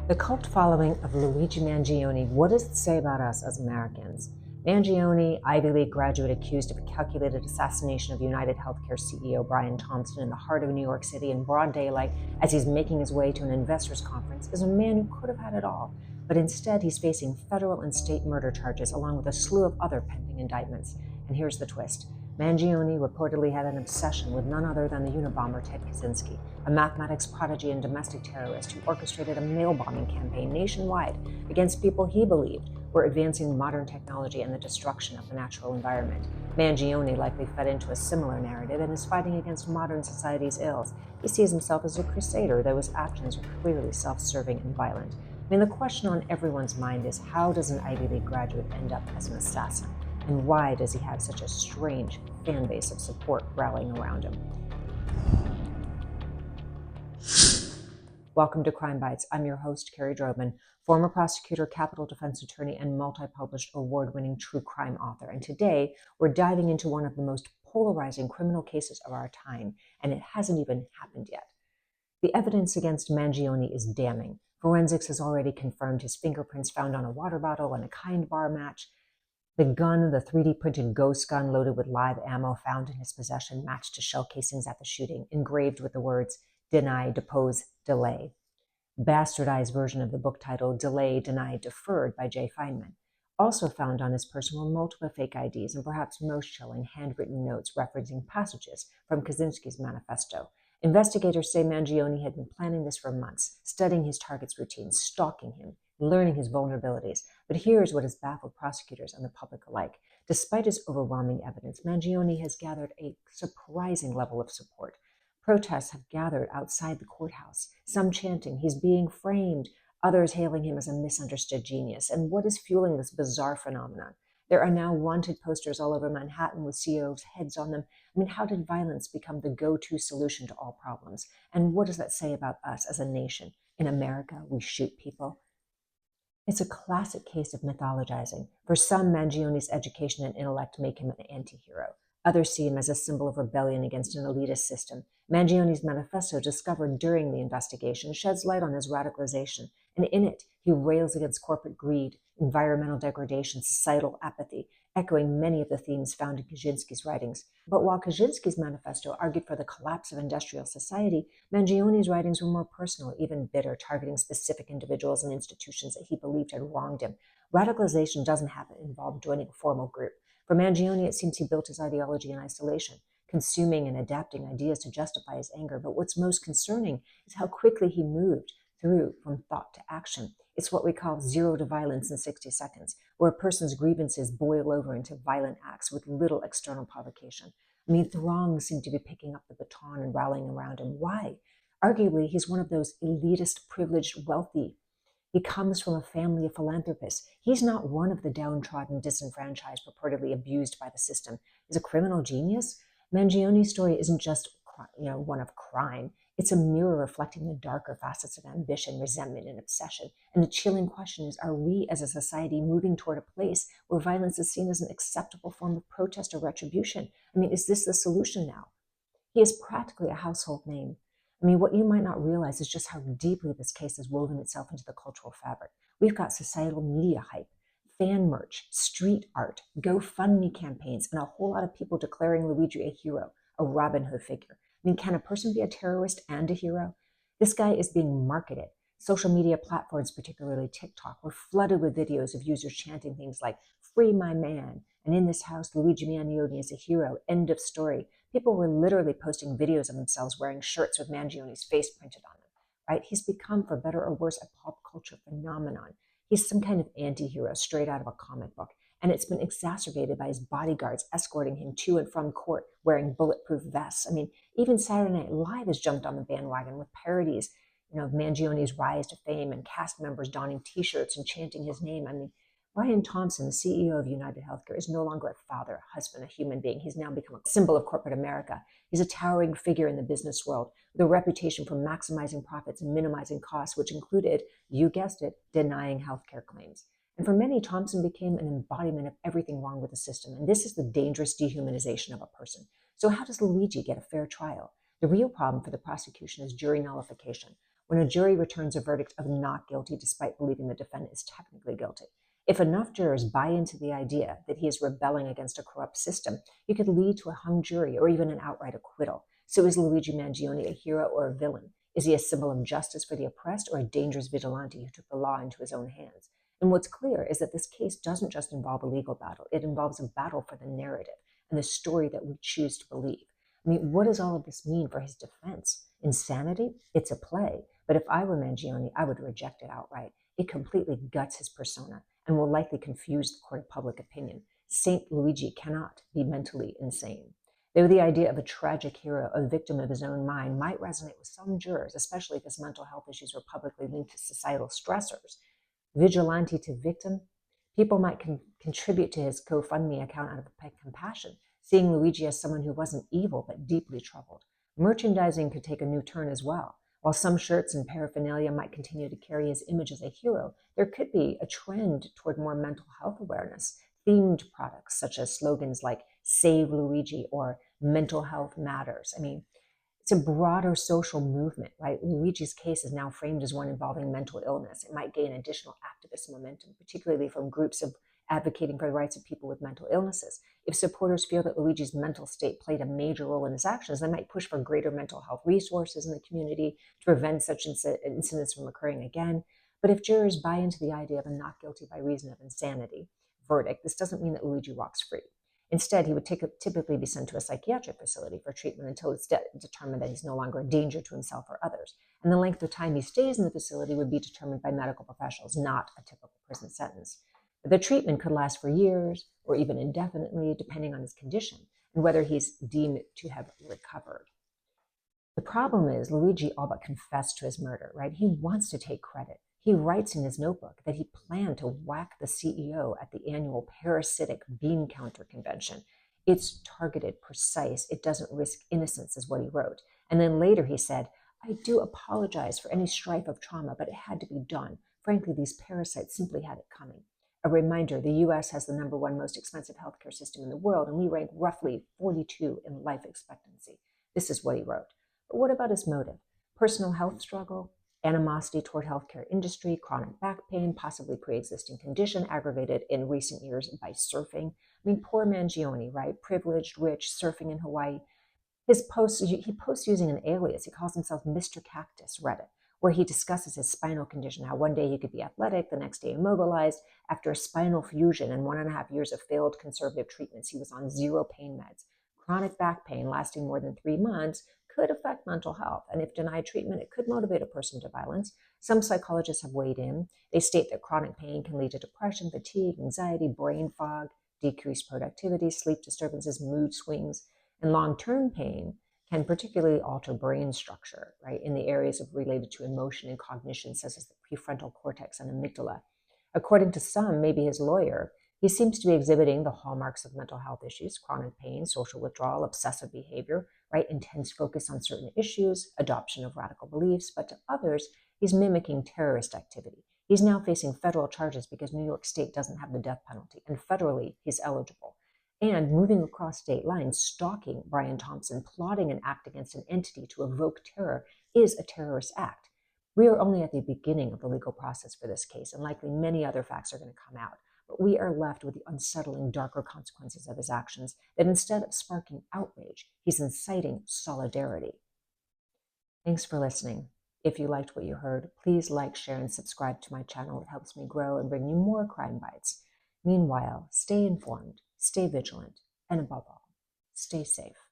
The cult following of Luigi Mangione, what does it say about us as Americans? Mangione, Ivy League graduate accused of a calculated assassination of United Healthcare CEO Brian Thompson in the heart of New York City in broad daylight as he's making his way to an investors conference, is a man who could have had it all. But instead, he's facing federal and state murder charges along with a slew of other pending indictments. And here's the twist. Mangione reportedly had an obsession with none other than the Unabomber Ted Kaczynski, a mathematics prodigy and domestic terrorist who orchestrated a mail bombing campaign nationwide against people he believed were advancing modern technology and the destruction of the natural environment. Mangione likely fed into a similar narrative and is fighting against modern society's ills. He sees himself as a crusader, though his actions are clearly self-serving and violent. The question on everyone's mind is, how does an Ivy League graduate end up as an assassin? And why does he have such a strange fan base of support rallying around him? Welcome to Crime Bites. I'm your host, Carrie Drobman, former prosecutor, capital defense attorney, and multi-published award-winning true crime author. And today, we're diving into one of the most polarizing criminal cases of our time, and it hasn't even happened yet. The evidence against Mangione is damning. Forensics has already confirmed his fingerprints found on a water bottle and a Kind bar match. The gun, the 3D printed ghost gun loaded with live ammo found in his possession, matched to shell casings at the shooting, engraved with the words, "Deny, Depose, Delay." Bastardized version of the book title, "Delay, Deny, Deferred" by Jay Feinman. Also found on his person were multiple fake IDs and perhaps most chilling handwritten notes referencing passages from Kaczynski's manifesto. Investigators say Mangione had been planning this for months, studying his target's routine, stalking him, learning his vulnerabilities. But here's what has baffled prosecutors and the public alike. Despite his overwhelming evidence, Mangione has gathered a surprising level of support. Protests have gathered outside the courthouse, some chanting, "He's being framed," others hailing him as a misunderstood genius. And what is fueling this bizarre phenomenon? There are now wanted posters all over Manhattan with CEOs' heads on them. How did violence become the go-to solution to all problems? And what does that say about us as a nation? In America, we shoot people. It's a classic case of mythologizing. For some, Mangione's education and intellect make him an anti-hero. Others see him as a symbol of rebellion against an elitist system. Mangione's manifesto, discovered during the investigation, sheds light on his radicalization, and in it, he rails against corporate greed, environmental degradation, societal apathy, echoing many of the themes found in Kaczynski's writings. But while Kaczynski's manifesto argued for the collapse of industrial society, Mangione's writings were more personal, even bitter, targeting specific individuals and institutions that he believed had wronged him. Radicalization doesn't have to involve joining a formal group. For Mangione, it seems he built his ideology in isolation, consuming and adapting ideas to justify his anger. But what's most concerning is how quickly he moved through from thought to action. It's what we call zero to violence in 60 seconds, where a person's grievances boil over into violent acts with little external provocation. Throngs seem to be picking up the baton and rallying around him. Why? Arguably, he's one of those elitist, privileged, wealthy. He comes from a family of philanthropists. He's not one of the downtrodden, disenfranchised, purportedly abused by the system. Is a criminal genius? Mangione's story isn't just one of crime. It's a mirror reflecting the darker facets of ambition, resentment, and obsession. And the chilling question is, are we as a society moving toward a place where violence is seen as an acceptable form of protest or retribution? Is this the solution now? He is practically a household name. What you might not realize is just how deeply this case has woven itself into the cultural fabric. We've got societal media hype, fan merch, street art, GoFundMe campaigns, and a whole lot of people declaring Luigi a hero, a Robin Hood figure. Can a person be a terrorist and a hero? This guy is being marketed. Social media platforms, particularly TikTok, were flooded with videos of users chanting things like, "Free my man," and "In this house, Luigi Mangione is a hero, end of story." People were literally posting videos of themselves wearing shirts with Mangione's face printed on them, right? He's become, for better or worse, a pop culture phenomenon. He's some kind of anti-hero straight out of a comic book. And it's been exacerbated by his bodyguards escorting him to and from court wearing bulletproof vests. Even Saturday Night Live has jumped on the bandwagon with parodies, of Mangione's rise to fame and cast members donning T-shirts and chanting his name. Brian Thompson, the CEO of United Healthcare, is no longer a father, a husband, a human being. He's now become a symbol of corporate America. He's a towering figure in the business world with a reputation for maximizing profits and minimizing costs, which included, you guessed it, denying healthcare claims. And for many, Thompson became an embodiment of everything wrong with the system. And this is the dangerous dehumanization of a person. So how does Luigi get a fair trial? The real problem for the prosecution is jury nullification. when a jury returns a verdict of not guilty despite believing the defendant is technically guilty. If enough jurors buy into the idea that he is rebelling against a corrupt system, it could lead to a hung jury or even an outright acquittal. So is Luigi Mangione a hero or a villain? Is he a symbol of justice for the oppressed or a dangerous vigilante who took the law into his own hands? And what's clear is that this case doesn't just involve a legal battle. It involves a battle for the narrative and the story that we choose to believe. I mean, what does all of this mean for his defense? Insanity? It's a play. But if I were Mangione, I would reject it outright. It completely guts his persona and will likely confuse the court of public opinion. Saint Luigi cannot be mentally insane. Though the idea of a tragic hero, a victim of his own mind, might resonate with some jurors, especially if his mental health issues were publicly linked to societal stressors, vigilante to victim, people might contribute to his GoFundMe account out of compassion, seeing Luigi as someone who wasn't evil but deeply troubled. Merchandising could take a new turn as well. While some shirts and paraphernalia might continue to carry his image as a hero, there could be a trend toward more mental health awareness. Themed products such as slogans like Save Luigi or Mental Health Matters. I mean, it's a broader social movement, right? Luigi's case is now framed as one involving mental illness. It might gain additional activist momentum, particularly from groups advocating for the rights of people with mental illnesses. If supporters feel that Luigi's mental state played a major role in his actions, they might push for greater mental health resources in the community to prevent such incidents from occurring again. But if jurors buy into the idea of a not guilty by reason of insanity verdict, this doesn't mean that Luigi walks free. Instead, he would typically be sent to a psychiatric facility for treatment until it's determined that he's no longer a danger to himself or others. And the length of time he stays in the facility would be determined by medical professionals, not a typical prison sentence. But the treatment could last for years or even indefinitely, depending on his condition and whether he's deemed to have recovered. The problem is Luigi all but confessed to his murder, right? He wants to take credit. He writes in his notebook that he planned to whack the CEO at the annual parasitic bean counter convention. It's targeted, precise. It doesn't risk innocence, is what he wrote. And then later he said, I do apologize for any strife of trauma, but it had to be done. Frankly, these parasites simply had it coming. A reminder, the US has the #1 most expensive healthcare system in the world, and we rank roughly 42 in life expectancy. This is what he wrote. But what about his motive? Personal health struggle? Animosity toward healthcare industry, chronic back pain, possibly pre-existing condition aggravated in recent years by surfing. I mean, poor Mangione, right? Privileged, rich, surfing in Hawaii. He posts using an alias. He calls himself Mr. Cactus Reddit, where he discusses his spinal condition, how one day he could be athletic, the next day immobilized. After a spinal fusion and 1.5 years of failed conservative treatments, he was on 0 pain meds. Chronic back pain lasting more than 3 months could affect mental health, and if denied treatment, it could motivate a person to violence. Some psychologists have weighed in. They state that chronic pain can lead to depression, fatigue, anxiety, brain fog, decreased productivity, sleep disturbances, mood swings, and long-term pain can particularly alter brain structure, right, in the areas related to emotion and cognition, such as the prefrontal cortex and amygdala. According to some, maybe his lawyer, he seems to be exhibiting the hallmarks of mental health issues: chronic pain, social withdrawal, obsessive behavior, right? Intense focus on certain issues, adoption of radical beliefs. But to others, he's mimicking terrorist activity. He's now facing federal charges because New York State doesn't have the death penalty, and federally, he's eligible. And moving across state lines, stalking Brian Thompson, plotting an act against an entity to evoke terror is a terrorist act. We are only at the beginning of the legal process for this case, and likely many other facts are going to come out. But we are left with the unsettling, darker consequences of his actions, that instead of sparking outrage, he's inciting solidarity. Thanks for listening. If you liked what you heard, please like, share, and subscribe to my channel. It helps me grow and bring you more crime bites. Meanwhile, stay informed, stay vigilant, and above all, stay safe.